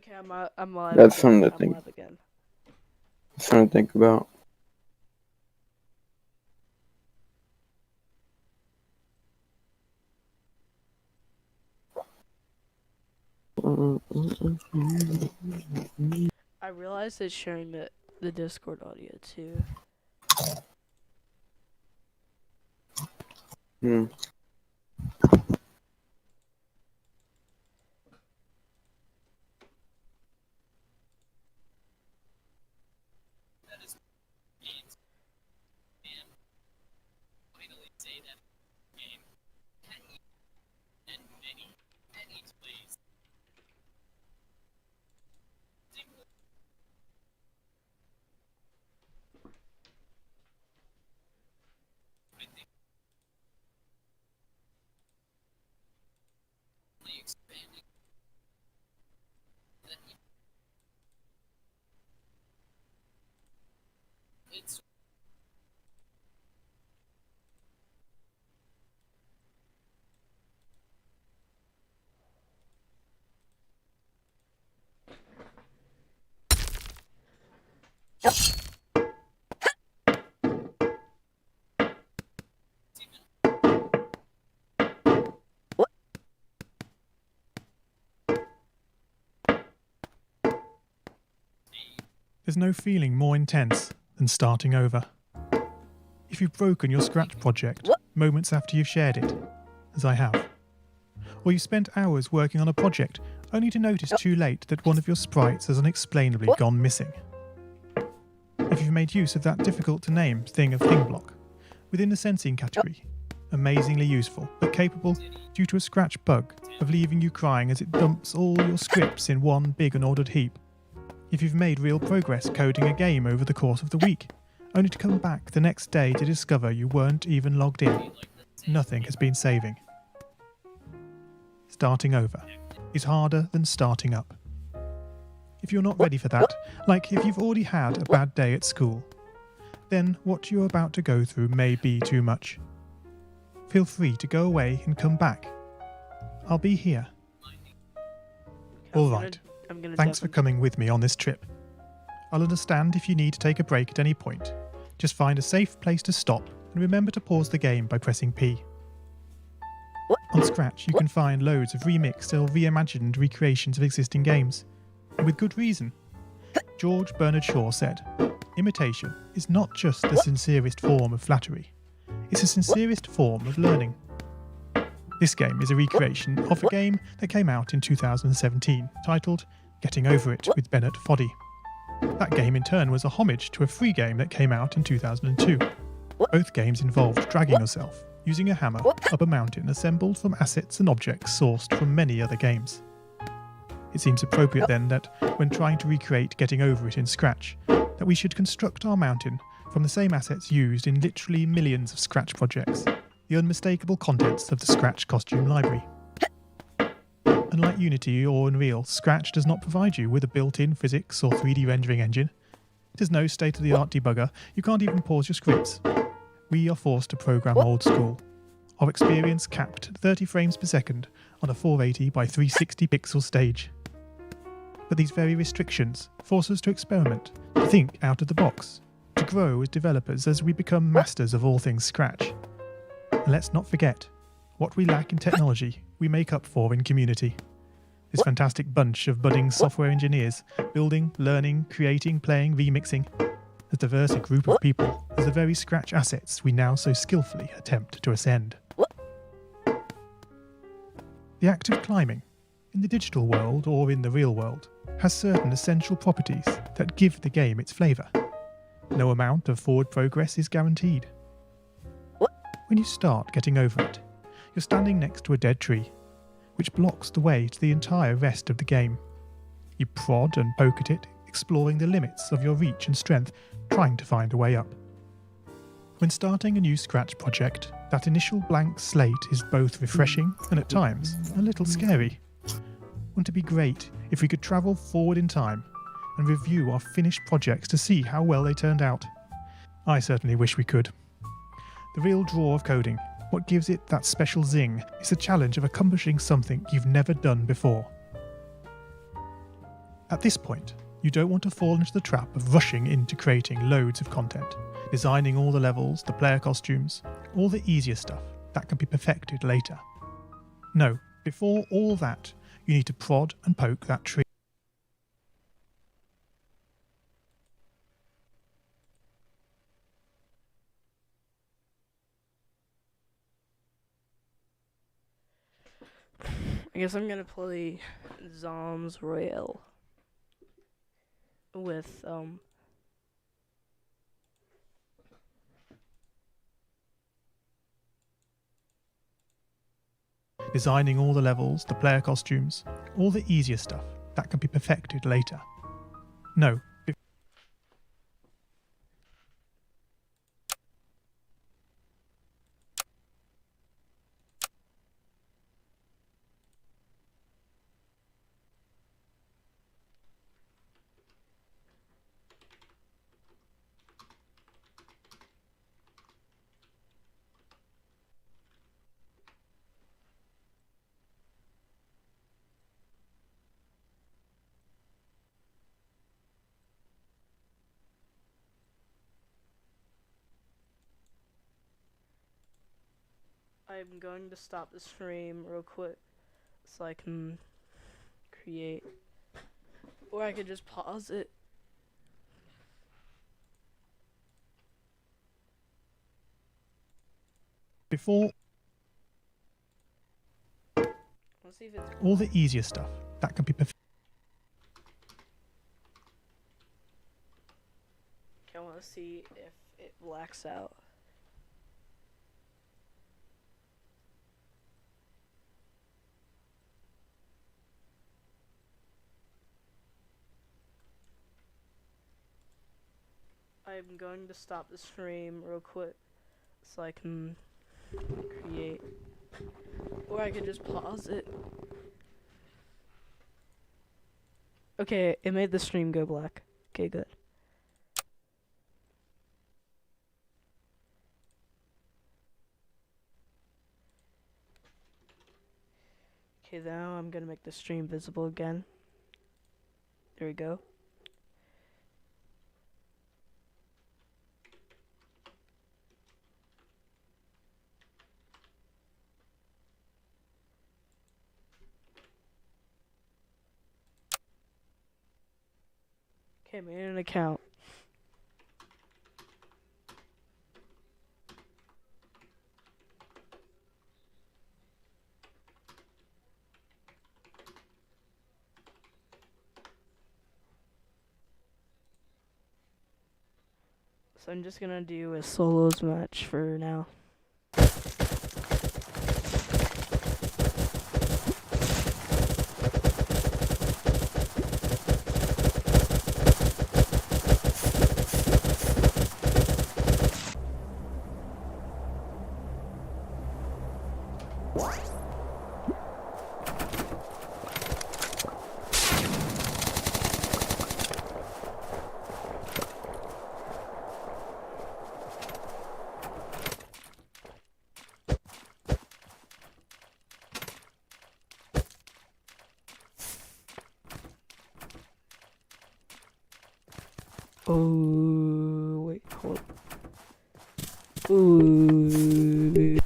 Okay, I'm live. That's again. something to I'm think. live again. Something to think about. I realized it's sharing the Discord audio too. Hmm. There's no feeling more intense than starting over. If you've broken your Scratch project moments after you've shared it, as I have, or you've spent hours working on a project only to notice too late that one of your sprites has unexplainably gone missing. If you've made use of that difficult to name thing of thing block within the sensing category, amazingly useful but capable, due to a Scratch bug, of leaving you crying as it dumps all your scripts in one big unordered heap. If you've made real progress coding a game over the course of the week, only to come back the next day to discover you weren't even logged in, nothing has been saving. Starting over is harder than starting up. If you're not ready for that, like if you've already had a bad day at school, then what you're about to go through may be too much. Feel free to go away and come back. I'll be here. All right. Thanks for coming with me on this trip. I'll understand if you need to take a break at any point. Just find a safe place to stop and remember to pause the game by pressing P. On Scratch, you can find loads of remixed or reimagined recreations of existing games, and with good reason. George Bernard Shaw said, "Imitation is not just the sincerest form of flattery, it's the sincerest form of learning." This game is a recreation of a game that came out in 2017, titled Getting Over It with Bennett Foddy. That game in turn was a homage to a free game that came out in 2002. Both games involved dragging yourself, using a hammer, up a mountain assembled from assets and objects sourced from many other games. It seems appropriate then that, when trying to recreate Getting Over It in Scratch, that we should construct our mountain from the same assets used in literally millions of Scratch projects, the unmistakable contents of the Scratch costume library. Unlike Unity or Unreal, Scratch does not provide you with a built-in physics or 3D rendering engine. It has no state-of-the-art debugger. You can't even pause your scripts. We are forced to program old school. Our experience capped at 30 frames per second on a 480 by 360 pixel stage. But these very restrictions force us to experiment, to think out of the box, to grow as developers as we become masters of all things Scratch. And let's not forget, what we lack in technology, we make up for in community. This fantastic bunch of budding software engineers, building, learning, creating, playing, remixing, as diverse a group of people as the very Scratch assets we now so skillfully attempt to ascend. The act of climbing, in the digital world or in the real world, has certain essential properties that give the game its flavour. No amount of forward progress is guaranteed. When you start Getting Over It, you're standing next to a dead tree, which blocks the way to the entire rest of the game. You prod and poke at it, exploring the limits of your reach and strength, trying to find a way up. When starting a new Scratch project, that initial blank slate is both refreshing and at times a little scary. Wouldn't it be great if we could travel forward in time and review our finished projects to see how well they turned out? I certainly wish we could. The real draw of coding, what gives it that special zing, is the challenge of accomplishing something you've never done before. At this point, you don't want to fall into the trap of rushing into creating loads of content, designing all the levels, the player costumes, all the easier stuff that can be perfected later. No, before all that, you need to prod and poke that tree. I guess I'm gonna play Zoms Royale with Designing all the levels, the player costumes, all the easier stuff that can be perfected later. No, I'm going to stop the stream real quick so I can create, or I could just pause it. before Let's see if it's all the easier stuff that can be perfected. I want to see if it blacks out. I'm going to stop the stream real quick so I can create, or I could just pause it. Okay, it made the stream go black. Okay, good. Okay, now I'm gonna make the stream visible again. There we go. Okay, made an account. So I'm just gonna do a solos match for now. Oh, wait, hold on. Ooh.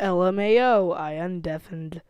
LMAO, I undeafened.